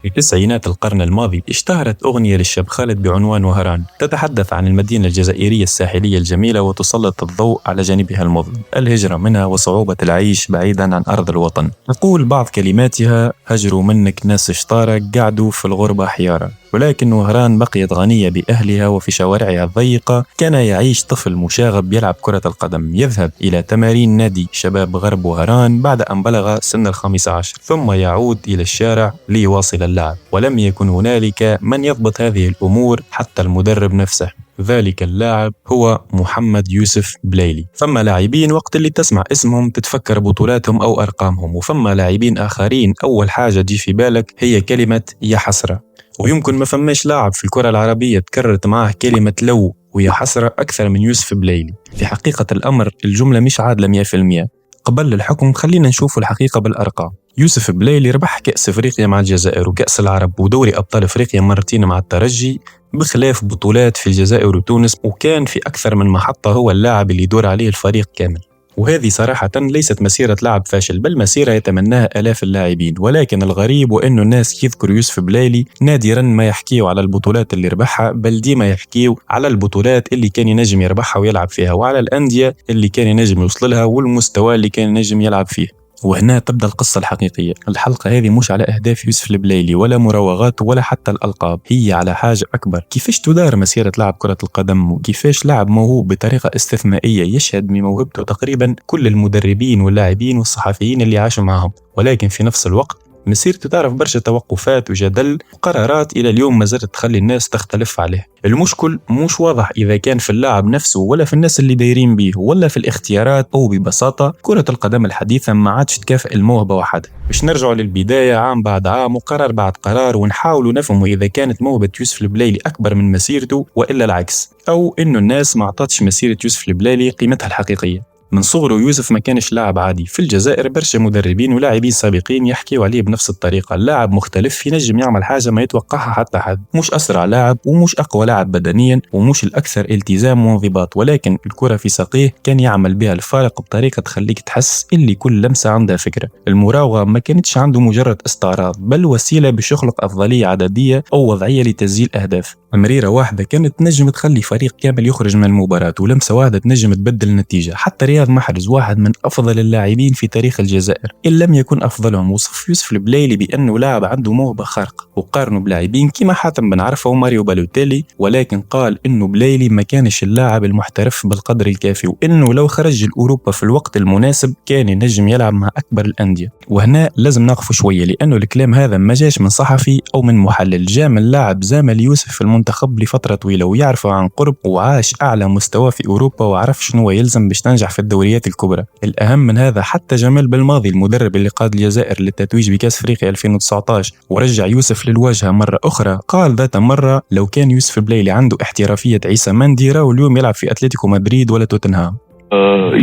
في تسعينات القرن الماضي اشتهرت أغنية للشاب خالد بعنوان وهران، تتحدث عن المدينة الجزائرية الساحلية الجميلة وتسلط الضوء على جانبها المظلم، الهجرة منها وصعوبة العيش بعيدا عن أرض الوطن. تقول بعض كلماتها: هجروا منك ناس شطارة قعدوا في الغربة حيارة. ولكن وهران بقيت غنية بأهلها، وفي شوارعها الضيقة كان يعيش طفل مشاغب يلعب كرة القدم، يذهب إلى تمارين نادي شباب غرب وهران بعد أن بلغ سن 15، ثم يعود إلى الشارع ليواصل اللعب. ولم يكن هنالك من يضبط هذه الأمور حتى المدرب نفسه. ذلك اللاعب هو محمد يوسف بلايلي. فما لاعبين وقت اللي تسمع اسمهم تتفكر بطولاتهم أو أرقامهم، وفما لاعبين آخرين أول حاجة تجي في بالك هي كلمة يا حسرة. ويمكن ما فماش لاعب في الكرة العربية تكررت معه كلمة لو ويا حسرة أكثر من يوسف بلايلي. في حقيقة الأمر الجملة مش عادلة 100%. قبل الحكم خلينا نشوف الحقيقة بالأرقام. يوسف بلايلي ربح كأس أفريقيا مع الجزائر وكأس العرب ودوري أبطال أفريقيا مرتين مع الترجي، بخلاف بطولات في الجزائر وتونس، وكان في أكثر من محطة هو اللاعب اللي يدور عليه الفريق كامل. وهذه صراحة ليست مسيرة لاعب فاشل، بل مسيرة يتمناها آلاف اللاعبين. ولكن الغريب وأنه الناس يذكر يوسف بلايلي نادرا ما يحكيوا على البطولات اللي ربحها، بل ديما يحكيوا على البطولات اللي كان ينجم يربحها ويلعب فيها، وعلى الأندية اللي كان ينجم يوصل لها والمستوى اللي كان ينجم يلعب فيه. وهنا تبدأ القصة الحقيقية. الحلقة هذه مش على أهداف يوسف البلايلي ولا مراوغات ولا حتى الألقاب، هي على حاجة أكبر: كيفاش تدار مسيرة لاعب كرة القدم، وكيفاش لاعب موهوب بطريقة استثنائية يشهد بموهبته تقريبا كل المدربين واللاعبين والصحفيين اللي عاشوا معهم. ولكن في نفس الوقت مسيرته تعرف برشا توقفات وجدل وقرارات إلى اليوم ما زالت تخلي الناس تختلف عليه. المشكل مش واضح إذا كان في اللاعب نفسه ولا في الناس اللي دايرين بيه ولا في الاختيارات، أو ببساطة كرة القدم الحديثة ما عادش تكافئ الموهبة وحدها. باش نرجعوا للبداية عام بعد عام وقرار بعد قرار، ونحاولوا نفهموا إذا كانت موهبة يوسف البلايلي أكبر من مسيرته وإلا العكس، أو إنه الناس ما عطتش مسيرة يوسف البلايلي قيمتها الحقيقية. من صغره يوسف ما كانش لاعب عادي. في الجزائر برشا مدربين ولاعبين سابقين يحكيوا عليه بنفس الطريقة: اللاعب مختلف، ينجم يعمل حاجة ما يتوقعها حتى حد، مش أسرع لاعب ومش أقوى لاعب بدنيا ومش الأكثر التزام وانضباط، ولكن الكرة في ساقيه كان يعمل بها الفارق بطريقة تخليك تحس اللي كل لمسة عندها فكرة. المراوغة ما كانتش عنده مجرد استعراض، بل وسيلة باش يخلق أفضلية عددية أو وضعية لتسجيل أهداف. مريرة واحدة كانت تنجم تخلي فريق كامل يخرج من المباراة، ولمسة واحدة تنجم تبدل النتيجة. حتى رياض محرز واحد من أفضل اللاعبين في تاريخ الجزائر إن لم يكن أفضلهم، وصف يوسف البلايلي بأنه لاعب عنده موهبة خارقة، وقارنوا بلاعبين كما حاتم بن عرفة وماريو بالوتيلي. ولكن قال إنه بلايلي ما كانش اللاعب المحترف بالقدر الكافي، وإنه لو خرج لأوروبا في الوقت المناسب كان ينجم يلعب مع أكبر الأندية. وهنا لازم نقف شوية، لأنه الكلام هذا ما جاش من صحفي أو من محلل، جاء من لاعب زامل يوسف في المنتخب لفترة طويلة ويعرفه عن قرب، وعاش أعلى مستوى في أوروبا وعرف شنو يلزم باش تنجح في الدوريات الكبرى. الأهم من هذا حتى جمال بالماضي المدرب اللي قاد الجزائر للتتويج بكأس أفريقيا 2019 ورجع يوسف للواجهة مرة أخرى، قال ذات مرة: لو كان يوسف بلايلي عنده احترافية عيسى مندي راهو اليوم يلعب في أتلتيكو مدريد ولا توتنهام.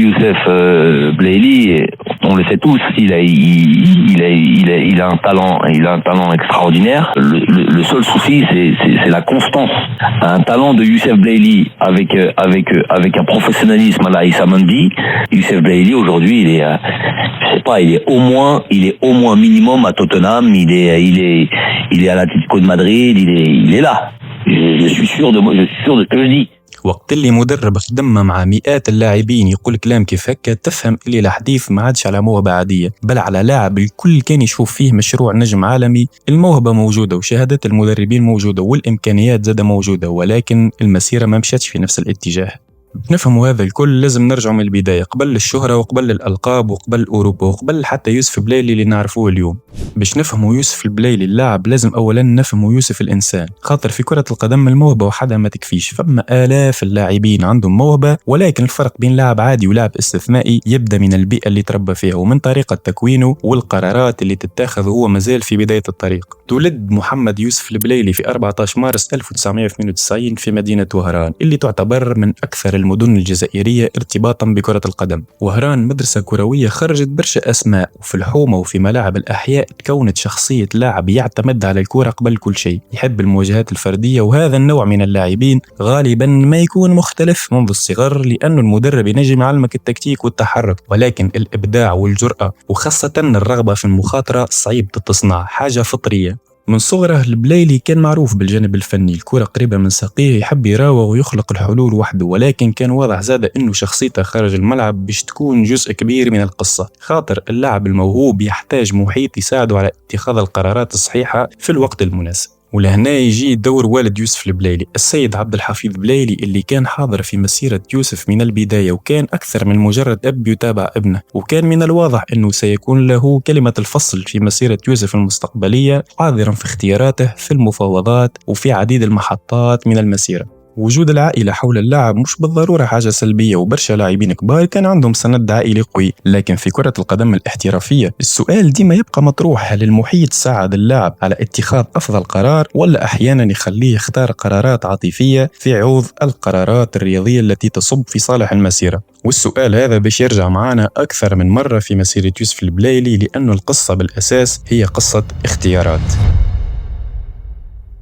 Youssef Belaïli, on le sait tous, il a un talent extraordinaire. Le seul souci, c'est la constance. Un talent de Youssef Belaïli avec un professionnalisme à la Issa Mendy. Youssef Belaïli aujourd'hui, je sais pas, il est au moins minimum à Tottenham. Il est à l'Atlético de Madrid. Il est là. Je suis sûr de ce que je dis. وقت اللي مدرب خدم مع مئات اللاعبين يقول كلام كيف هكا، تفهم اللي الحديث ما عادش على موهبة عادية، بل على لاعب الكل كان يشوف فيه مشروع نجم عالمي. الموهبة موجودة وشهادات المدربين موجودة والإمكانيات زادة موجودة، ولكن المسيرة ما مشاتش في نفس الاتجاه. نفهموا هذا الكل لازم نرجع من البداية، قبل الشهرة وقبل الألقاب وقبل أوروبا وقبل حتى يوسف بلايلي اللي نعرفوه اليوم. باش نفهموا يوسف البلايلي اللاعب لازم أولا نفهموا يوسف الإنسان، خاطر في كرة القدم الموهبة وحدها ما تكفيش. فما آلاف اللاعبين عندهم موهبة، ولكن الفرق بين لاعب عادي ولاعب استثنائي يبدأ من البيئة اللي تربى فيها ومن طريقة تكوينه والقرارات اللي تتاخذ وهو مازال في بداية الطريق. تولد محمد يوسف البلايلي في 14 مارس 1992 في مدينة وهران، اللي تعتبر من أكثر المدن الجزائرية ارتباطا بكرة القدم. وهران مدرسة كروية خرجت برشا أسماء، وفي الحومة وفي ملاعب الأحياء تكونت شخصية لاعب يعتمد على الكرة قبل كل شيء، يحب المواجهات الفردية. وهذا النوع من اللاعبين غالبا ما يكون مختلف منذ الصغر، لأنه المدرب ينجم يعلمك التكتيك والتحرك، ولكن الإبداع والجرأة وخاصة الرغبة في المخاطرة صعيب تتصنع، حاجة فطرية. من صغره البلايلي كان معروف بالجانب الفني، الكرة قريبة من ساقيه، يحب يراوغ ويخلق الحلول وحده، ولكن كان واضح زاد انه شخصيته خارج الملعب باش تكون جزء كبير من القصة، خاطر اللاعب الموهوب يحتاج محيط يساعده على اتخاذ القرارات الصحيحة في الوقت المناسب. ولهنا يجي دور والد يوسف البلايلي السيد عبد الحفيظ بلايلي، اللي كان حاضر في مسيرة يوسف من البداية، وكان أكثر من مجرد أب يتابع ابنه، وكان من الواضح أنه سيكون له كلمة الفصل في مسيرة يوسف المستقبلية، حاضرا في اختياراته في المفاوضات وفي عديد المحطات من المسيرة. وجود العائلة حول اللاعب مش بالضرورة حاجة سلبية، وبرشا لاعبين كبار كان عندهم سند عائلي قوي، لكن في كرة القدم الاحترافية السؤال ديما يبقى مطروح: هل المحيط ساعد اللاعب على اتخاذ أفضل قرار، ولا أحيانا يخليه يختار قرارات عاطفية في عوض القرارات الرياضية التي تصب في صالح المسيرة؟ والسؤال هذا باش يرجع معنا أكثر من مرة في مسيرة يوسف البلايلي، لأنه القصة بالأساس هي قصة اختيارات.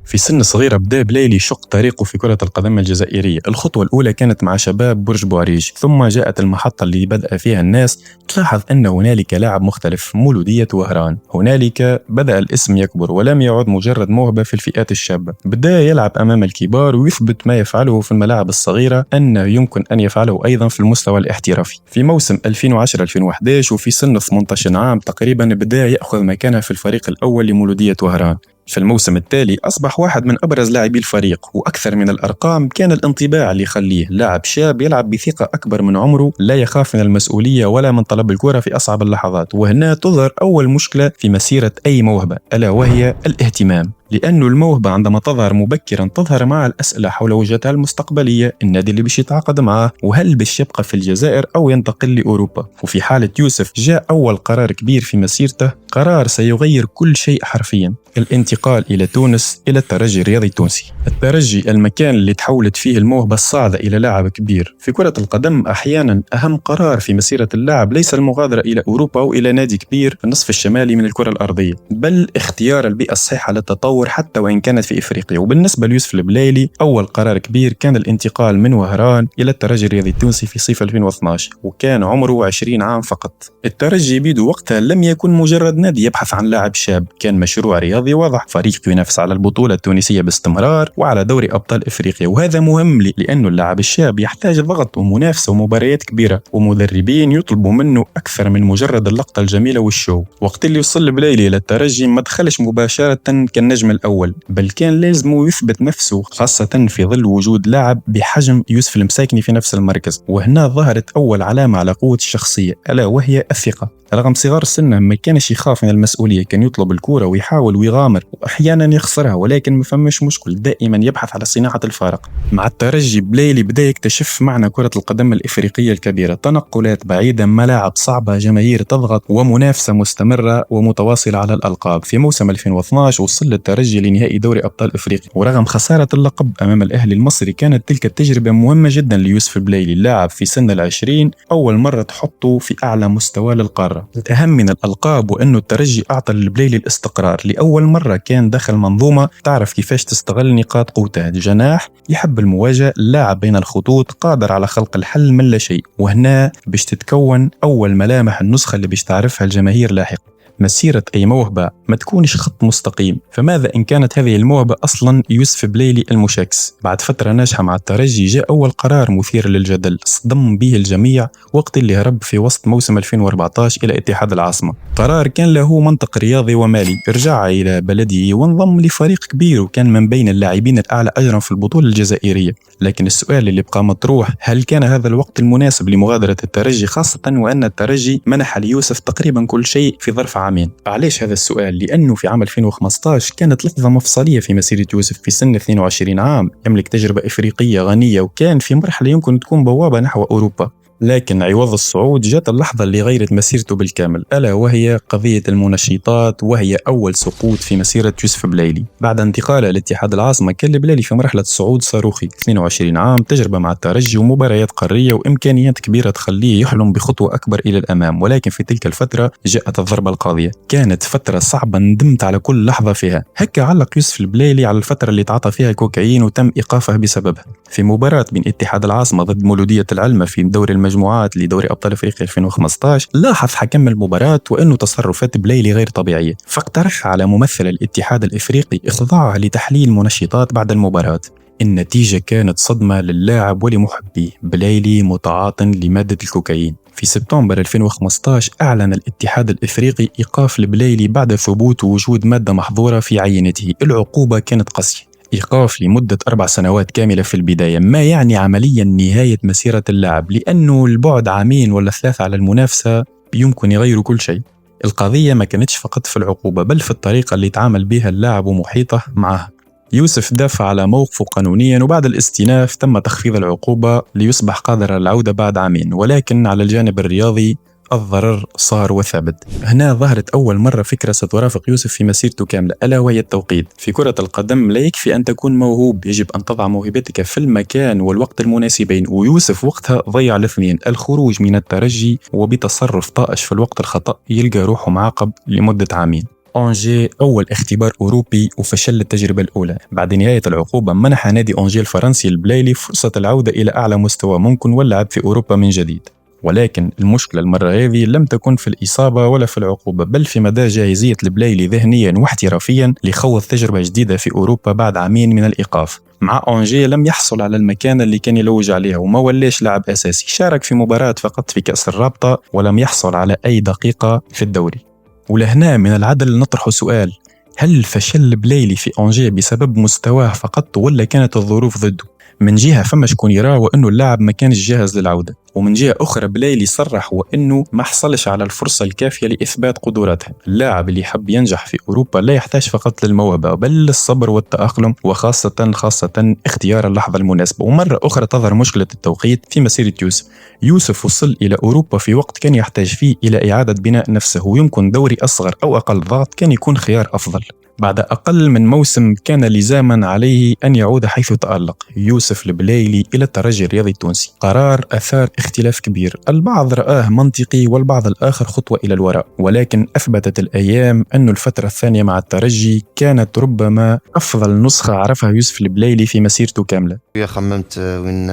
في سن صغيرة بدأ بلايلي يشق طريقه في كرة القدم الجزائرية. الخطوة الأولى كانت مع شباب برج بوعريج، ثم جاءت المحطة اللي بدأ فيها الناس تلاحظ أن هنالك لاعب مختلف، مولودية وهران. هنالك بدأ الاسم يكبر ولم يعد مجرد موهبة في الفئات الشابة، بدأ يلعب أمام الكبار ويثبت ما يفعله في الملاعب الصغيرة أنه يمكن أن يفعله أيضا في المستوى الاحترافي. في موسم 2010-2011 وفي سن 18 عام تقريبا بدأ يأخذ مكانه في الفريق الأول لمولودية وهران. في الموسم التالي أصبح واحد من أبرز لاعبي الفريق، وأكثر من الأرقام كان الانطباع اللي يخليه لاعب شاب يلعب بثقة أكبر من عمره، لا يخاف من المسؤولية ولا من طلب الكرة في أصعب اللحظات. وهنا تظهر أول مشكلة في مسيرة أي موهبة، ألا وهي الاهتمام، لأن الموهبة عندما تظهر مبكرا تظهر مع الأسئلة حول وجهتها المستقبلية، النادي اللي باش يتعاقد معه، وهل باش يبقى في الجزائر أو ينتقل لأوروبا. وفي حالة يوسف جاء أول قرار كبير في مسيرته، قرار سيغير كل شيء حرفيا: الانتقال إلى تونس، إلى الترجي الرياضي التونسي. الترجي المكان اللي تحولت فيه الموهبة الصاعدة إلى لاعب كبير. في كرة القدم أحيانا أهم قرار في مسيرة اللاعب ليس المغادرة إلى أوروبا أو إلى نادي كبير في النصف الشمالي من الكرة الأرضية، بل اختيار البيئة الصحيحة للتطور حتى وإن كانت في إفريقيا. وبالنسبة ليوسف البلايلي أول قرار كبير كان الانتقال من وهران إلى الترجي الرياضي التونسي في صيف 2012، وكان عمره 20 عام فقط. الترجي بيدو وقتها لم يكن مجرد نادي يبحث عن لاعب شاب، كان مشروع رياضي واضح، فريق ينافس على البطولة التونسية باستمرار وعلى دوري أبطال إفريقيا. وهذا مهم لأنه اللاعب الشاب يحتاج ضغط ومنافسة ومباريات كبيرة، ومدربين يطلبوا منه أكثر من مجرد اللقطة الجميلة والشو. وقت اللي وصل البلايلي للترجي ما دخلش مباشرة كالنجم الأول، بل كان لازم يثبت نفسه، خاصة في ظل وجود لاعب بحجم يوسف المساكني في نفس المركز. وهنا ظهرت أول علامة على قوة الشخصية، ألا وهي الثقة. رغم صغار سنه ما كانش يخاف من المسؤولية، كان يطلب الكرة ويحاول ويغامر، وأحيانا يخسرها، ولكن ما فماش مشكل، دائما يبحث على صناعة الفارق. مع الترجي بلايلي بدأ يكتشف معنى كرة القدم الإفريقية الكبيرة: تنقلات بعيدة، ملاعب صعبة، جماهير تضغط، ومنافسة مستمرة ومتواصلة على الألقاب. في موسم 2012 وصل الترجي لنهائي دوري أبطال إفريقيا، ورغم خسارة اللقب أمام الأهلي المصري كانت تلك التجربة مهمة جدا ليوسف البلايلي، اللاعب في سن 20 أول مرة تحطه في أعلى مستوى للقارة. الأهم من الألقاب وأنه الترجي أعطى البلايلي الاستقرار، لأول مرة كان دخل منظومة تعرف كيفاش تستغل نقاط قوتها: جناح يحب المواجهة، لاعب بين الخطوط، قادر على خلق الحل من لا شيء. وهنا باش تتكون أول ملامح النسخة اللي باش تعرفها الجماهير لاحقا. مسيرة أي موهبة ما تكونش خط مستقيم، فماذا إن كانت هذه الموهبة أصلا يوسف بلايلي المشاكس؟ بعد فترة ناجحة مع الترجي جاء أول قرار مثير للجدل صدم به الجميع وقت اللي هرب في وسط موسم 2014 إلى اتحاد العاصمة. قرار كان له منطق رياضي ومالي، رجع إلى بلده وانضم لفريق كبير وكان من بين اللاعبين الأعلى أجرا في البطولة الجزائرية. لكن السؤال اللي بقى مطروح: هل كان هذا الوقت المناسب لمغادرة الترجي، خاصة وأن الترجي منح ليوسف تقريبا كل شيء في ظرف عامين؟ علاش هذا السؤال؟ لأنه في عام 2015 كانت لحظة مفصلية في مسيرة يوسف. في سن 22 عام يملك تجربة إفريقية غنية، وكان في مرحلة يمكن تكون بوابة نحو أوروبا. لكن عوض الصعود جاءت اللحظة اللي غيرت مسيرته بالكامل، ألا وهي قضية المنشطات، وهي أول سقوط في مسيرة يوسف بلايلي. بعد انتقاله لاتحاد العاصمة كان البلايلي في مرحلة صعود صاروخي، 22 عام، تجربة مع الترجي ومباريات قارية وإمكانيات كبيرة تخليه يحلم بخطوة أكبر إلى الأمام. ولكن في تلك الفترة جاءت الضربة القاضية، كانت فترة صعبة ندمت على كل لحظة فيها. هكا علق يوسف البلايلي على الفترة اللي تعاطى فيها كوكايين وتم إيقافه بسببها. في مباراة بين اتحاد العاصمة ضد مولودية العلمة في دوري المجموعة المجموعات لدوري أبطال أفريقيا 2015 لاحظ حكم المباراة وأنه تصرفات بلايلي غير طبيعية، فاقترح على ممثل الاتحاد الإفريقي إخضاعه لتحليل منشطات بعد المباراة. النتيجة كانت صدمة للاعب ولمحبيه. بلايلي متعاط لمادة الكوكايين. في سبتمبر 2015 أعلن الاتحاد الإفريقي إيقاف البلايلي بعد ثبوت وجود مادة محظورة في عينته. العقوبة كانت قاسية، إيقاف لمدة 4 سنوات كاملة في البداية، ما يعني عمليا نهاية مسيرة اللاعب، لأنه البعد عامين ولا 3 على المنافسة يمكن يغير كل شيء. القضية ما كانتش فقط في العقوبة بل في الطريقة اللي تعامل بها اللاعب ومحيطه معه. يوسف دافع على موقفه قانونيا، وبعد الاستئناف تم تخفيض العقوبة ليصبح قادر على العودة بعد عامين، ولكن على الجانب الرياضي الضرر صار وثابت. هنا ظهرت أول مرة فكرة سترافق يوسف في مسيرته كاملة، ألا وهي التوقيت. في كرة القدم لا يكفي أن تكون موهوب، يجب أن تضع موهبتك في المكان والوقت المناسبين، ويوسف وقتها ضيع الاثنين: الخروج من الترجي وبتصرف طائش في الوقت الخطأ يلقى روحه معاقب لمدة عامين. أنجي أول اختبار أوروبي وفشل التجربة الأولى. بعد نهاية العقوبة منح نادي أنجي الفرنسي البلايلي فرصة العودة إلى أعلى مستوى ممكن واللعب في أوروبا من جديد. ولكن المشكلة المرة هذه لم تكن في الإصابة ولا في العقوبة، بل في مدى جاهزية البلايلي ذهنيا واحترافيا لخوض تجربة جديدة في أوروبا بعد عامين من الإيقاف. مع أنجي لم يحصل على المكانة اللي كان يلوج عليها وما ولاش لاعب أساسي، شارك في مباراة فقط في كأس الرابطة ولم يحصل على أي دقيقة في الدوري. ولهنا من العدل نطرح سؤال: هل فشل بلايلي في أنجي بسبب مستواه فقط ولا كانت الظروف ضده؟ من جهة فما شكون يراه وأنه اللاعب ما كانش جاهز للعودة، ومن جهة أخرى بلايلي صرح وأنه ما حصلش على الفرصة الكافية لإثبات قدراته. اللاعب اللي يحب ينجح في أوروبا لا يحتاج فقط للموهبة بل للصبر والتأقلم، وخاصة اختيار اللحظة المناسبة. ومرة أخرى تظهر مشكلة التوقيت في مسيرة يوسف. يوسف وصل إلى أوروبا في وقت كان يحتاج فيه إلى إعادة بناء نفسه، ويمكن دوري أصغر أو أقل ضغط كان يكون خيار أفضل. بعد أقل من موسم كان لزاما عليه أن يعود حيث تألق. يوسف البلايلي إلى الترجي الرياضي التونسي، قرار أثار اختلاف كبير، البعض رآه منطقي والبعض الآخر خطوة إلى الوراء، ولكن أثبتت الأيام أن الفترة الثانية مع الترجي كانت ربما أفضل نسخة عرفها يوسف البلايلي في مسيرته كاملة. خممت وين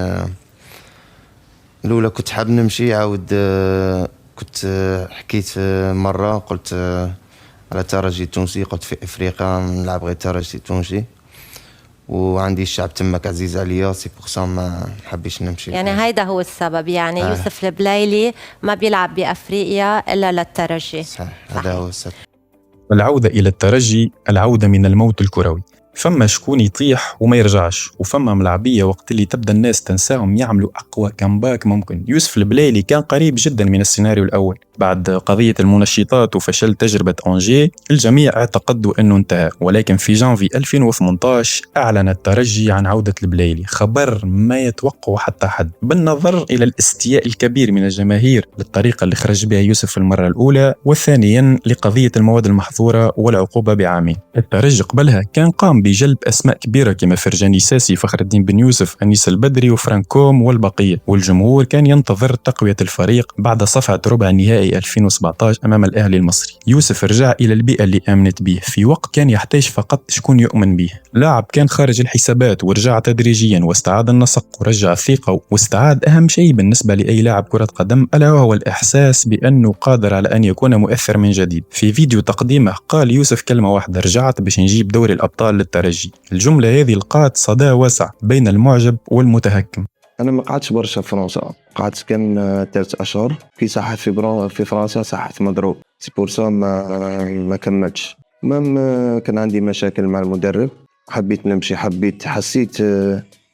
الأولى كنت حاب نمشي، عاود كنت حكيت مرة قلت على الترجي التونسي، قلت في افريقيا نلعب غير الترجي التونسي، وعندي الشعب تمك عزيز عليا، سي بوغ سا ما حبيش نمشي. يعني هيدا هو السبب، يعني يوسف البلايلي ما بيلعب بافريقيا الا للترجي. صحيح. هذا هو السبب. العودة إلى الترجي العودة من الموت الكروي. فما شكون يطيح وما يرجعش، وفما ملاعبية وقت اللي تبدأ الناس تنساهم يعملوا أقوى كامباك ممكن. يوسف البلايلي كان قريب جدا من السيناريو الأول. بعد قضية المنشطات وفشل تجربة أنجي الجميع اعتقدوا أنه انتهى، ولكن في جانفي 2018 أعلن الترجي عن عودة البلايلي، خبر ما يتوقع حتى حد، بالنظر إلى الاستياء الكبير من الجماهير للطريقة اللي خرج بها يوسف المرة الأولى، وثانيا لقضية المواد المحظورة والعقوبة بعامين. الترجي قبلها كان قام بجلب أسماء كبيرة كما فرجاني ساسي، فخر الدين بن يوسف، أنيس البدري وفرانكوم والبقية، والجمهور كان ينتظر تقوية الفريق بعد صفعة ربع نهائي 2017 أمام الأهلي المصري. يوسف رجع إلى البيئة اللي آمنت به في وقت كان يحتاج فقط شكون يؤمن به. لاعب كان خارج الحسابات ورجع تدريجيا واستعاد النسق ورجع الثقة، واستعاد أهم شيء بالنسبة لأي لاعب كرة قدم ألا وهو الإحساس بأنه قادر على أن يكون مؤثر من جديد. في فيديو تقديمه قال يوسف كلمة واحدة: رجعت باش نجيب دوري الأبطال للترجي. الجملة هذه لقات صدى واسع بين المعجب والمتهكم. أنا ما قعدتش برشا في فرنسا، قعدت كان 3 أشهر في ساحة في فرنسا، ساحة مضروب، سي بور سا ما كملتش. كان عندي مشاكل مع المدرب، حبيت نمشي، حسيت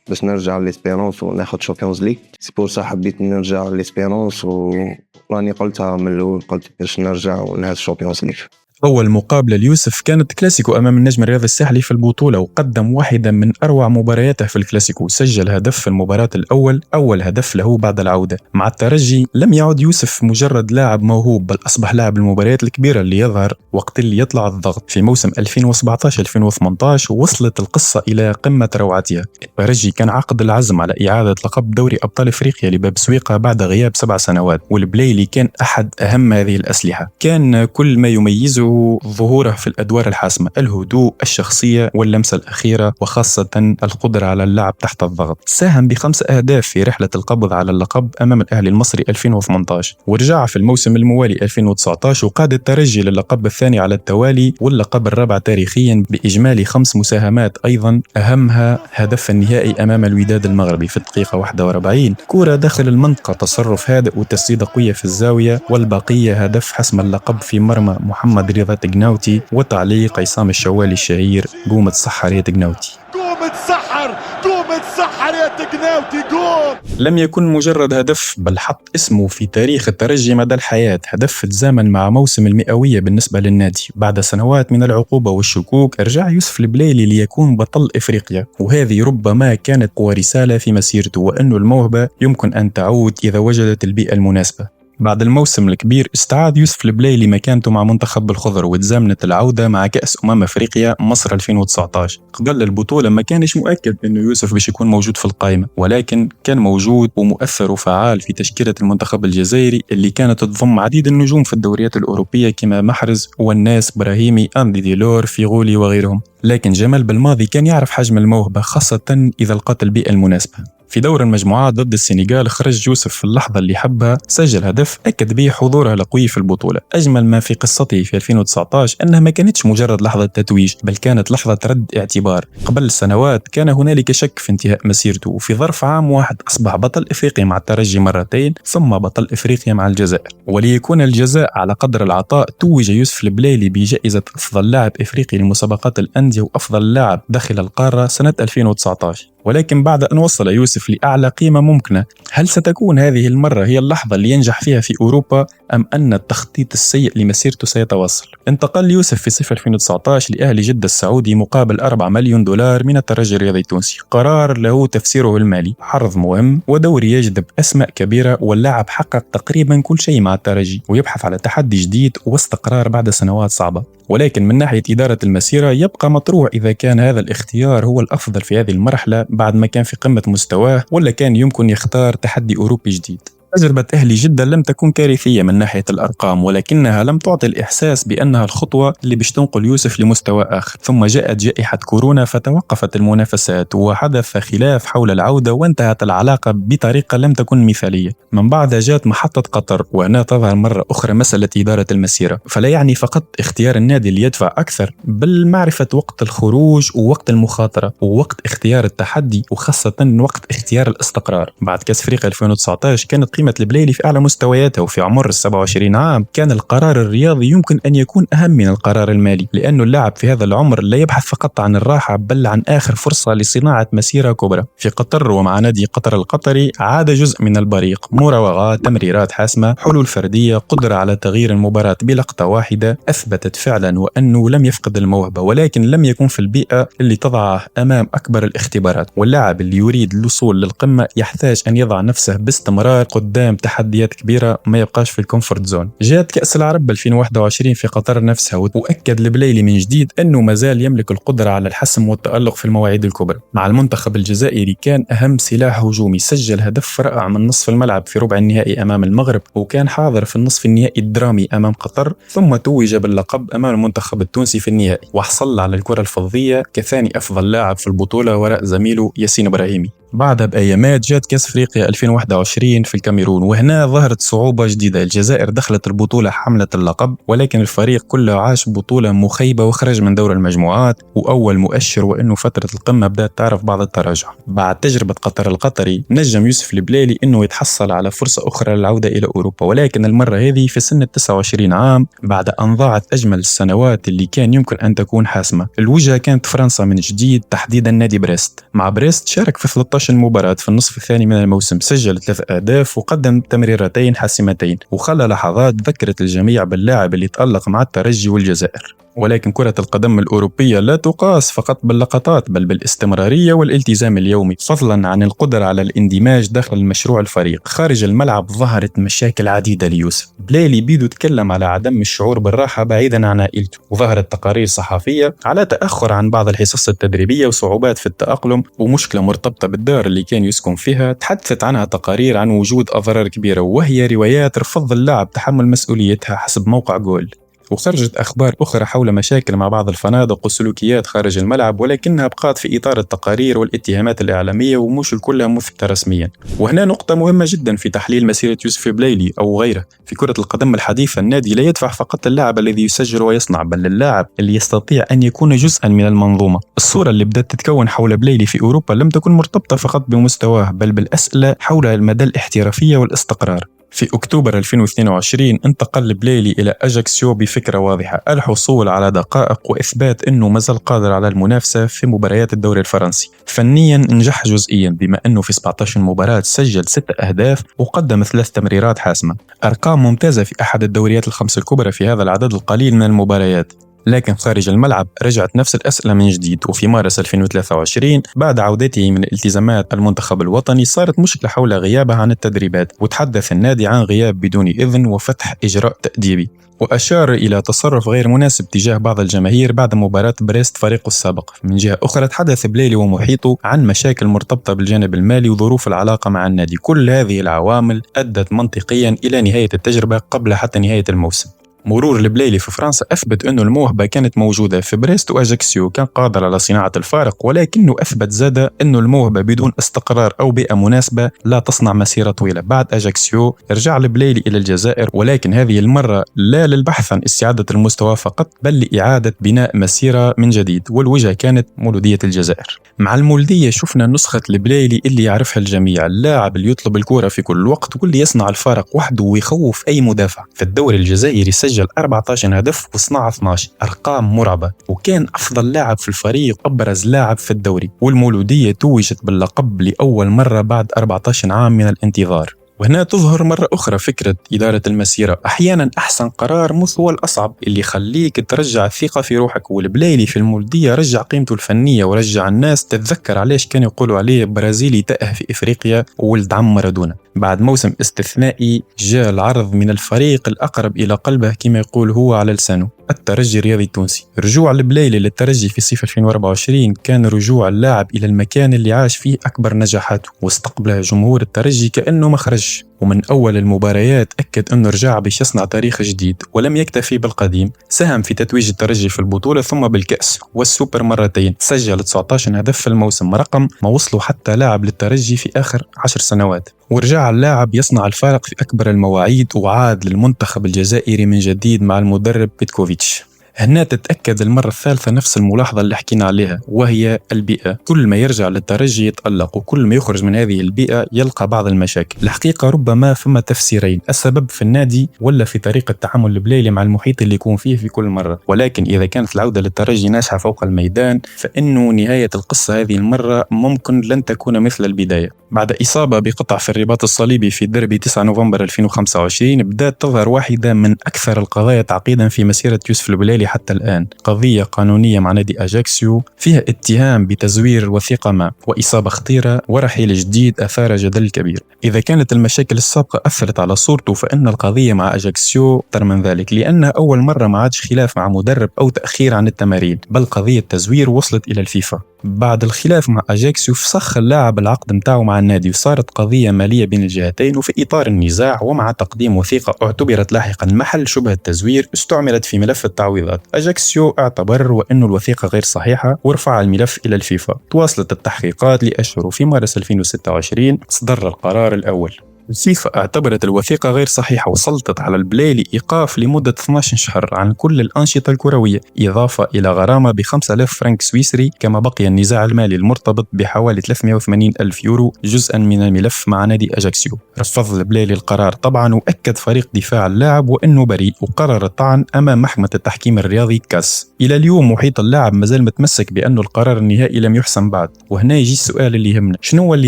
باش نرجع لإسبيرونس وناخد شامبيونز ليغ، سي بور سا حبيت نرجع لإسبيرونس، وراني قلتها من الأول، قلت باش نرجع ونهز شامبيونز ليغ. أول مقابلة ليوسف كانت كلاسيكو أمام النجم الرياضي الساحلي في البطولة، وقدم واحدة من أروع مبارياته في الكلاسيكو، سجل هدف في المباراة الأول، أول هدف له بعد العودة. مع الترجي لم يعد يوسف مجرد لاعب موهوب، بل أصبح لاعب المباريات الكبيرة اللي يظهر وقت اللي يطلع الضغط. في موسم 2017-2018 وصلت القصة إلى قمة روعتها. الترجي كان عقد العزم على إعادة لقب دوري أبطال إفريقيا لباب سويقة بعد غياب 7 سنوات، والبلايلي كان أحد أهم هذه الأسلحة. كان كل ما يميزه يميزه ظهوره في الأدوار الحاسمة، الهدوء، الشخصية واللمسة الأخيرة، وخاصة القدرة على اللعب تحت الضغط. ساهم ب5 أهداف في رحلة القبض على اللقب أمام الأهلي المصري 2018، ورجع في الموسم الموالي 2019 وقاد الترجي للقب الثاني على التوالي واللقب الرابع تاريخيا بإجمالي 5 مساهمات، أيضا أهمها هدف النهائي أمام الوداد المغربي في الدقيقة 41، كرة داخل المنطقة، تصرف هادئ وتسديدة قوية في الزاوية، والبقية هدف حسم اللقب في مرمى محمد رضا تقناوتي، وتعليق عصام الشوالي الشهير: قوم تسحر يا تقناوتي. قوم تسحر، قوم تسحر يا تقناوتي قوم. لم يكن مجرد هدف، بل حط اسمه في تاريخ الترجي مدى الحياة. هدف تزامن مع موسم المئوية بالنسبة للنادي. بعد سنوات من العقوبة والشكوك رجع يوسف البليلي ليكون بطل إفريقيا، وهذه ربما كانت قوى رسالة في مسيرته، وأن الموهبة يمكن أن تعود إذا وجدت البيئة المناسبة. بعد الموسم الكبير استعاد يوسف البليلي مكانته مع منتخب الخضر، وتزامنت العودة مع كأس أفريقيا مصر 2019. قبل البطولة ما كانش مؤكد أنه يوسف باش يكون موجود في القائمة، ولكن كان موجود ومؤثر وفعال في تشكيلة المنتخب الجزائري اللي كانت تضم عديد النجوم في الدوريات الأوروبية كما محرز والناس، براهيمي، أندي ديلور، فيغولي وغيرهم. لكن جمال بالماضي كان يعرف حجم الموهبة، خاصة إذا لقت البيئة المناسبة. في دور المجموعات ضد السنغال خرج يوسف في اللحظة اللي حبها، سجل هدف أكد به حضوره القوي في البطولة. أجمل ما في قصته في 2019 أنها ما كانتش مجرد لحظة تتويج، بل كانت لحظة رد اعتبار. قبل سنوات كان هنالك شك في انتهاء مسيرته، وفي ظرف عام واحد أصبح بطل إفريقيا مع الترجي مرتين، ثم بطل إفريقيا مع الجزائر. وليكون الجزاء على قدر العطاء، توج يوسف البليلي بجائزة أفضل لاعب إفريقي لمسابقات الأندية وأفضل لاعب داخل القارة سنة 2019. ولكن بعد أن وصل يوسف لأعلى قيمة ممكنة، هل ستكون هذه المرة هي اللحظة اللي ينجح فيها في أوروبا، أم أن التخطيط السيء لمسيرته سيتواصل؟ انتقل يوسف في صيف 2019 لأهلي جدة السعودي مقابل 4 مليون دولار من الترجي الرياضي التونسي. قرار له تفسيره المالي، عرض مهم ودوري يجذب أسماء كبيرة، واللاعب حقق تقريبا كل شيء مع الترجي، ويبحث على تحدي جديد واستقرار بعد سنوات صعبة. ولكن من ناحية إدارة المسيرة يبقى مطروح إذا كان هذا الاختيار هو الأفضل في هذه المرحلة بعد ما كان في قمة مستواه، ولا كان يمكن يختار تحدي أوروبي جديد. تجربة أهلي جدة لم تكن كارثية من ناحية الأرقام، ولكنها لم تعطي الإحساس بأنها الخطوة اللي باش تنقل يوسف لمستوى آخر. ثم جاءت جائحة كورونا فتوقفت المنافسات، وحدث خلاف حول العودة، وانتهت العلاقة بطريقة لم تكن مثالية. من بعدها جاءت محطة قطر، وهنا تظهر مرة أخرى مسألة إدارة المسيرة. فلا يعني فقط اختيار النادي اللي يدفع أكثر، بل معرفة وقت الخروج ووقت المخاطرة ووقت اختيار التحدي، وخاصة وقت اختيار الاستقرار. بعد كأس أفريقيا 2019 كانت قيمة البليلي في أعلى مستوياته، وفي عمر 27 عام كان القرار الرياضي يمكن أن يكون أهم من القرار المالي، لأنه اللاعب في هذا العمر لا يبحث فقط عن الراحة، بل عن آخر فرصة لصناعة مسيرة كبرى. في قطر ومع نادي قطر القطري عاد جزء من البريق، مراوغات، تمريرات حاسمة، حلول فردية، قدرة على تغيير المباراة بلقطة واحدة. أثبتت فعلا وأنه لم يفقد الموهبة، ولكن لم يكن في البيئة اللي تضعه أمام أكبر الاختبارات. واللاعب اللي يريد الوصول للقمة يحتاج أن يضع نفسه باستمرار قدام تحديات كبيرة، ما يبقاش في الكومفورت زون. جاءت كأس العرب 2021 في قطر نفسها، وأكد البليلي من جديد أنه مازال يملك القدرة على الحسم والتألق في المواعيد الكبرى. مع المنتخب الجزائري كان أهم سلاح هجومي، سجل هدف رائع من نصف الملعب في ربع النهائي أمام المغرب، وكان حاضر في النصف النهائي الدرامي أمام قطر، ثم توج باللقب أمام المنتخب التونسي في النهائي، وحصل على الكرة الفضية كثاني أفضل لاعب في البطولة وراء زميله ياسين إبراهيمي. بعدها بأيامات جاءت كأس أفريقيا 2021 في الكاميرون، وهنا ظهرت صعوبة جديدة. الجزائر دخلت البطولة حملة اللقب، ولكن الفريق كله عاش بطولة مخيبة وخرج من دور المجموعات، وأول مؤشر وأنه فترة القمة بدأت تعرف بعض التراجع. بعد تجربة قطر القطري نجم يوسف البليلي أنه يتحصل على فرصة أخرى للعودة إلى أوروبا، ولكن المرة هذه في سن 29 عام، بعد أن ضاعت أجمل السنوات اللي كان يمكن أن تكون حاسمة. الوجهة كانت فرنسا من جديد، تحديدا نادي بريست. مع بريست شارك في 13 مباراة في النصف الثاني من الموسم، سجل 3 أهداف وقدم تمريرتين حاسمتين، وخلى لحظات ذكرت الجميع باللاعب اللي تألق مع الترجي والجزائر. ولكن كرة القدم الأوروبية لا تقاس فقط باللقطات، بل بالاستمرارية والالتزام اليومي، فضلا عن القدرة على الاندماج داخل المشروع الفريق. خارج الملعب ظهرت مشاكل عديدة ليوسف. بليلي بيدو تكلم على عدم الشعور بالراحة بعيدا عن عائلته، وظهرت تقارير صحفية على تأخر عن بعض الحصص التدريبية وصعوبات في التأقلم، ومشكلة مرتبطة بالدار اللي كان يسكن فيها. تحدثت عنها تقارير عن وجود أضرار كبيرة، وهي روايات رفض اللاعب تحمل مسؤوليتها حسب موقع جول. وخرجت أخبار أخرى حول مشاكل مع بعض الفنادق وسلوكيات خارج الملعب، ولكنها بقات في إطار التقارير والاتهامات الإعلامية ومش كلها مثبتة رسميا. وهنا نقطة مهمة جدا في تحليل مسيرة يوسف بلايلي أو غيره. في كرة القدم الحديثة النادي لا يدفع فقط اللاعب الذي يسجل ويصنع، بل اللاعب اللي يستطيع أن يكون جزءا من المنظومة. الصورة اللي بدأت تتكون حول بلايلي في أوروبا لم تكن مرتبطة فقط بمستواه، بل بالأسئلة حول المدى الاحترافية والاستقرار. في أكتوبر 2022 انتقل بلايلي إلى أجاكسيو بفكرة واضحة: الحصول على دقائق وإثبات أنه مازال قادر على المنافسة في مباريات الدوري الفرنسي. فنيا نجح جزئيا، بما أنه في 17 مباراة سجل 6 أهداف وقدم 3 تمريرات حاسمة، أرقام ممتازة في أحد الدوريات الخمس الكبرى في هذا العدد القليل من المباريات. لكن خارج الملعب رجعت نفس الأسئلة من جديد، وفي مارس 2023 بعد عودته من التزامات المنتخب الوطني صارت مشكلة حول غيابه عن التدريبات، وتحدث النادي عن غياب بدون إذن وفتح إجراء تأديبي، وأشار إلى تصرف غير مناسب تجاه بعض الجماهير بعد مباراة بريست فريقه السابق. من جهة أخرى تحدث بلايلي ومحيطه عن مشاكل مرتبطة بالجانب المالي وظروف العلاقة مع النادي. كل هذه العوامل أدت منطقيا إلى نهاية التجربة قبل حتى نهاية الموسم. مرور البلايلي في فرنسا أثبت أنه الموهبة كانت موجودة في بريست وأجاكسيو، كان قادر على صناعة الفارق، ولكنه أثبت زاد أنه الموهبة بدون استقرار أو بيئة مناسبة لا تصنع مسيرة طويلة. بعد أجاكسيو رجع البلايلي إلى الجزائر، ولكن هذه المرة لا للبحث عن استعادة المستوى فقط، بل لإعادة بناء مسيرة من جديد، والوجهة كانت مولودية الجزائر. مع المولودية شفنا نسخة البلايلي اللي يعرفها الجميع، اللاعب اللي يطلب الكرة في كل وقت واللي يصنع الفارق وحده ويخوف أي مدافع. في الدوري الجزائري سجل 14 هدف وصنع 12، أرقام مرعبة، وكان أفضل لاعب في الفريق، أبرز لاعب في الدوري. والمولودية توجت باللقب لأول مرة بعد 14 عام من الانتظار. وهنا تظهر مرة أخرى فكرة إدارة المسيرة، أحيانا أحسن قرار مش هو الأصعب اللي يخليك ترجع الثقة في روحك. والبلايلي في المولودية رجع قيمته الفنية ورجع الناس تتذكر عليش كانوا يقولوا عليه برازيلي تائه في إفريقيا وولد عم مارادونا. بعد موسم استثنائي جاء العرض من الفريق الأقرب إلى قلبه كما يقول هو على لسانه، الترجي الرياضي التونسي. رجوع البلايلي للترجي في صيف 2024 كان رجوع اللاعب إلى المكان اللي عاش فيه أكبر نجاحاته، واستقبله جمهور الترجي كأنه مخرج. ومن أول المباريات أكد أنه رجع باش يصنع تاريخ جديد، ولم يكتفي بالقديم، ساهم في تتويج الترجي في البطولة ثم بالكأس والسوبر مرتين، سجل 19 هدف في الموسم، رقم ما وصلوا حتى لاعب للترجي في آخر 10 سنوات. ورجع اللاعب يصنع الفارق في أكبر المواعيد، وعاد للمنتخب الجزائري من جديد مع المدرب بيتكوفيتش. هنا تتأكد المرة الثالثة نفس الملاحظة اللي حكينا عليها، وهي البيئة. كل ما يرجع للترجي يتألق، وكل ما يخرج من هذه البيئة يلقى بعض المشاكل. الحقيقة ربما فما تفسيرين، السبب في النادي ولا في طريقة تعامل البلايلي مع المحيط اللي يكون فيه في كل مرة. ولكن إذا كانت العودة للترجي ناجحة فوق الميدان، فإنه نهاية القصة هذه المرة ممكن لن تكون مثل البداية. بعد إصابة بقطع في الرباط الصليبي في دربي 9 نوفمبر 2025 بدأت تظهر واحدة من أكثر القضايا تعقيدا في مسيرة يوسف البلايلي حتى الآن، قضية قانونية مع نادي أجاكسيو فيها اتهام بتزوير وثيقة ما، وإصابة خطيرة، ورحيل جديد أثار جدل كبير. إذا كانت المشاكل السابقة أثرت على صورته، فإن القضية مع أجاكسيو أكثر من ذلك، لأنها أول مرة ما عادش خلاف مع مدرب أو تأخير عن التمارين، بل قضية تزوير وصلت إلى الفيفا. بعد الخلاف مع أجاكسيو فسخ اللاعب العقد متاعه مع النادي، وصارت قضية مالية بين الجهتين. وفي إطار النزاع ومع تقديم وثيقة اعتبرت لاحقا محل شبهة تزوير استعملت في ملف التعويضات، أجاكسيو اعتبر وأن الوثيقة غير صحيحة ورفع الملف إلى الفيفا. تواصلت التحقيقات لأشهر، وفي مارس 2026 صدر القرار الأول. الفيفا اعتبرت الوثيقة غير صحيحة وسلطت على البلايلي إيقاف لمدة 12 شهر عن كل الأنشطة الكروية، إضافة إلى غرامة ب5000 فرنك سويسري، كما بقي النزاع المالي المرتبط بحوالي 380 ألف يورو جزءا من الملف مع نادي أجاكسيو. رفض البلايلي القرار طبعا، وأكد فريق دفاع اللاعب وأنه بريء، وقرر الطعن أمام محكمة التحكيم الرياضي كاس. إلى اليوم محيط اللاعب مازال متمسك بأنه القرار النهائي لم يحسم بعد. وهنا يجي السؤال اللي يهمنا، شنو هو اللي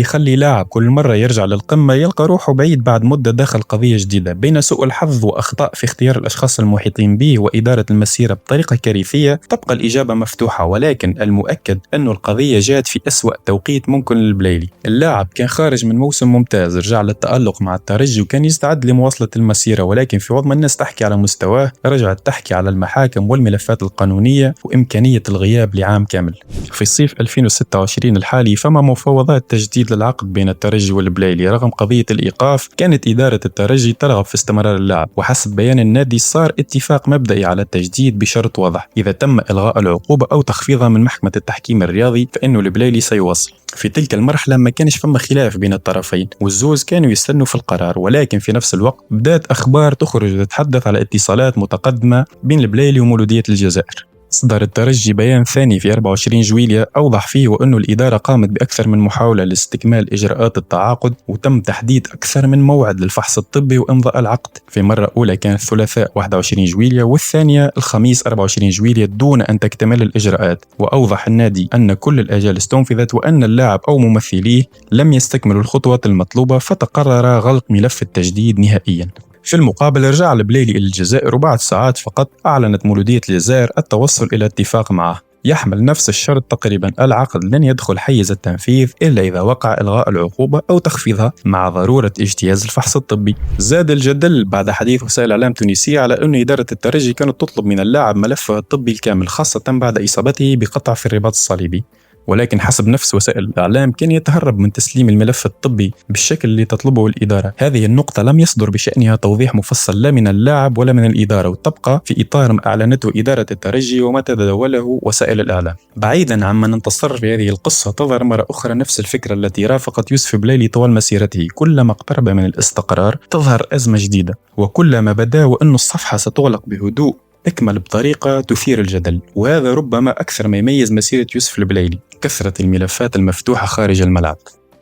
يخلي لاعب كل مرة يرجع للقمة يلقى روحه بعيد بعد مدة داخل قضية جديدة؟ بين سوء الحظ وأخطاء في اختيار الأشخاص المحيطين به وإدارة المسيرة بطريقة كارثية، تبقى الإجابة مفتوحة. ولكن المؤكد أن القضية جاءت في أسوأ توقيت ممكن للبلايلي. اللاعب كان خارج من موسم ممتاز، رجع للتألق مع الترجي وكان يستعد لمواصلة المسيرة، ولكن في وضع ما الناس تحكي على مستواه رجعت تحكي على المحاكم والملفات القانونية وإمكانية الغياب لعام كامل. في صيف 2026 الحالي فما مفاوضات تجديد للعقد بين الترجي والبلايلي رغم قضية الإيقاف. الإيقاف كانت إدارة الترجي ترغب في استمرار اللاعب، وحسب بيان النادي صار اتفاق مبدئي على التجديد بشرط واضح: إذا تم إلغاء العقوبة أو تخفيضها من محكمة التحكيم الرياضي فإنه البليلي سيواصل. في تلك المرحلة ما كانش فما خلاف بين الطرفين والزوز كانوا يستنوا في القرار، ولكن في نفس الوقت بدأت أخبار تخرج تتحدث على اتصالات متقدمة بين البليلي ومولودية الجزائر. أصدر الترجي بيان ثاني في 24 جويلية أوضح فيه وأنه الإدارة قامت بأكثر من محاولة لاستكمال إجراءات التعاقد، وتم تحديد أكثر من موعد للفحص الطبي وإمضاء العقد. في مرة أولى كانت الثلاثاء 21 جويلية والثانية الخميس 24 جويلية دون أن تكتمل الإجراءات. وأوضح النادي أن كل الآجال استنفذت وأن اللاعب أو ممثليه لم يستكملوا الخطوات المطلوبة، فتقرر غلق ملف التجديد نهائيا. في المقابل رجع البليلي إلى الجزائر، وبعد ساعات فقط أعلنت مولودية الجزائر التوصل إلى اتفاق معه يحمل نفس الشرط تقريبا: العقد لن يدخل حيز التنفيذ إلا إذا وقع إلغاء العقوبة أو تخفيضها مع ضرورة اجتياز الفحص الطبي. زاد الجدل بعد حديث وسائل إعلام تونسية على أن إدارة الترجي كانت تطلب من اللاعب ملفه الطبي الكامل، خاصة بعد إصابته بقطع في الرباط الصليبي، ولكن حسب نفس وسائل الإعلام كان يتهرب من تسليم الملف الطبي بالشكل اللي تطلبه الإدارة. هذه النقطة لم يصدر بشأنها توضيح مفصل لا من اللاعب ولا من الإدارة، وتبقى في إطار ما أعلنته إدارة الترجي وما تداوله وسائل الإعلام. بعيدا عما ننتصر في هذه القصة، تظهر مرة أخرى نفس الفكرة التي رافقت يوسف بلايلي طوال مسيرته: كلما اقترب من الاستقرار تظهر أزمة جديدة، وكلما بدا وأن الصفحة ستغلق بهدوء تكمل بطريقة تثير الجدل. وهذا ربما أكثر ما يميز مسيرة يوسف البلايلي: كثرة الملفات المفتوحة خارج الملعب.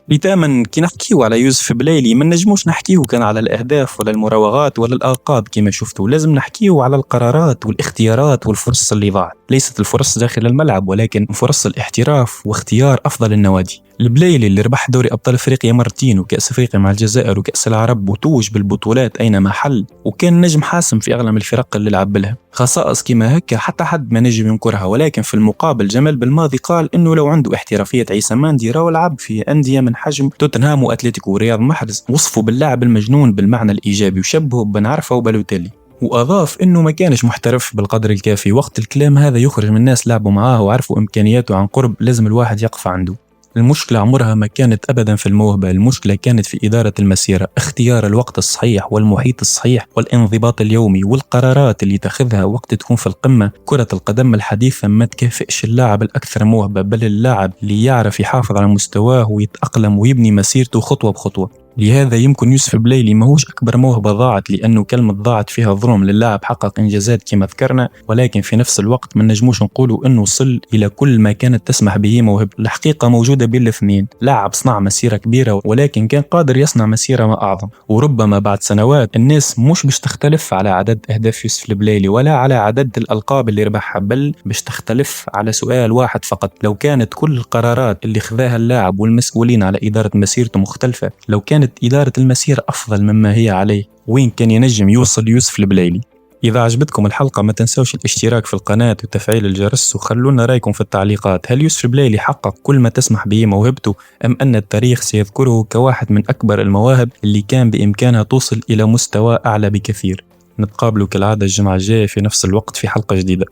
لتامن كي نحكيو على يوسف بلايلي ما نجموش نحكيو كان على الأهداف ولا المراوغات ولا الألقاب كما شفتوا، لازم نحكيو على القرارات والاختيارات والفرص اللي ضاعت. ليست الفرص داخل الملعب ولكن فرص الاحتراف واختيار أفضل النوادي. البلايلي اللي ربح دوري أبطال أفريقيا مرتين وكأس أفريقيا مع الجزائر وكأس العرب وتوج بالبطولات أينما حل، وكان نجم حاسم في أغلب الفرق اللي لعب لها. خصائص كما هكا حتى حد ما نجم ينكرها، ولكن في المقابل جمال بالماضي قال إنه لو عنده احترافية عيسى ماندي راهو لعب في أندية من حجم توتنهام وأتلتيكو ورياض محرز. وصفه باللاعب المجنون بالمعنى الإيجابي وشبهه بن عرفة وبالوتيلي، وأضاف إنه ما كانش محترف بالقدر الكافي. وقت الكلام هذا يخرج من ناس لعبوا معاه وعرفوا إمكانياته عن قرب، لازم الواحد يقف عنده. المشكلة عمرها ما كانت أبدا في الموهبة، المشكلة كانت في إدارة المسيرة، اختيار الوقت الصحيح والمحيط الصحيح والانضباط اليومي والقرارات اللي تاخذها وقت تكون في القمة. كرة القدم الحديثة ما تكافئش اللاعب الأكثر موهبة، بل اللاعب اللي يعرف يحافظ على مستواه ويتأقلم ويبني مسيرته خطوة بخطوة. لهذا يمكن يوسف بلايلي ماهوش أكبر موهبة ضاعت، لأنه كلمة ضاعت فيها ظلم للاعب حقق إنجازات كما ذكرنا، ولكن في نفس الوقت ما نجموش نقولوا أنه وصل إلى كل ما كانت تسمح به موهبة. الحقيقة موجودة بين الاثنين، لاعب صنع مسيرة كبيرة ولكن كان قادر يصنع مسيرة ما أعظم. وربما بعد سنوات الناس مش باش تختلف على عدد أهداف يوسف البلايلي ولا على عدد الألقاب اللي ربحها، بل باش تختلف على سؤال واحد فقط: لو كانت كل القرارات اللي خذاها اللاعب والمسؤولين على إدارة مسيرته مختلفة، لو كانت إدارة المسيرة أفضل مما هي عليه، وين كان ينجم يوصل يوسف البلايلي؟ إذا عجبتكم الحلقة ما تنسوش الاشتراك في القناة وتفعيل الجرس، وخلونا رأيكم في التعليقات. هل يوسف البلايلي حقق كل ما تسمح به موهبته، أم أن التاريخ سيذكره كواحد من أكبر المواهب اللي كان بإمكانها توصل إلى مستوى أعلى بكثير؟ نتقابلوا كالعادة الجمعة الجاية في نفس الوقت في حلقة جديدة.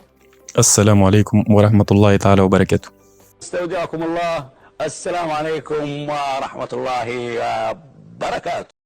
السلام عليكم ورحمة الله تعالى وبركاته. استودعكم الله. السلام عليكم ورحمة الله وبركاته.